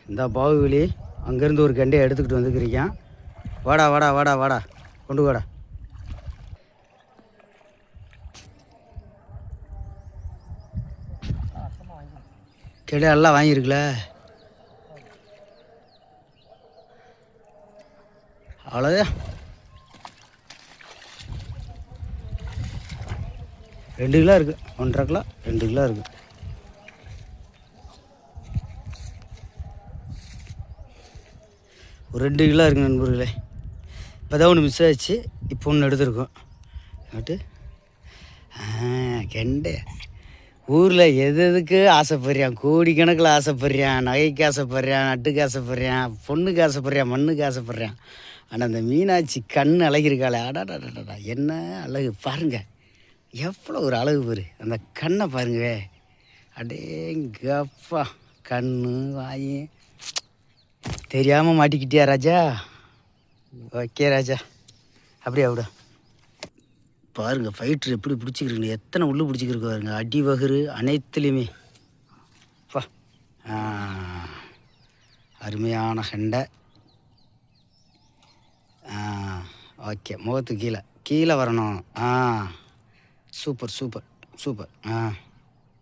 இந்த பாகுபலி அங்கேருந்து ஒரு கண்டையை எடுத்துக்கிட்டு வந்துக்கிறீங்க. வாடா வாடா வாடா வாடா கொண்டு வாடா. கெடை எல்லாம் வாங்கியிருக்குல. அவ்வளோதான். 2 கிலோ இருக்குது. 1.5 கிலோ 2 கிலோ இருக்குது. ஒரு 2 கிலோ இருக்குது நண்பர்களே. இப்போ தான் ஒன்று மிஸ் ஆகிடுச்சு. இப்போ ஒன்று எடுத்துருக்கோம். நட்டு கெண்டை ஊரில் எதுக்கு ஆசைப்படுறான், கோடிக்கணக்கில் ஆசைப்படுறான், நகைக்கு ஆசைப்படுறான், நட்டுக்கு ஆசைப்படுறான், பொண்ணுக்கு ஆசைப்படுறான், மண்ணுக்கு ஆசைப்படுறான். ஆனால் அந்த மீனாட்சி கண் அழகிருக்காளே, அடாடாடாடா என்ன அழகு பாருங்க. எவ்வளோ ஒரு அழகு பாரு. அந்த கண்ணை பாருங்க. அடேங்கப்பா, கண் வாய் தெரியாமல் மாட்டிக்கிட்டியா ராஜா? ஓகே ராஜா, அப்படியே விட பாருங்கள். ஃபைட்ரு எப்படி பிடிச்சிக்கிறீங்க, எத்தனை உள்ளே பிடிச்சிக்கிருக்கு பாருங்க. அடி வகுறு அனைத்துலேயுமே பா. அருமையான கெண்டை. ஓகே, முகத்துக்கு கீழே கீழே வரணும். Super super super.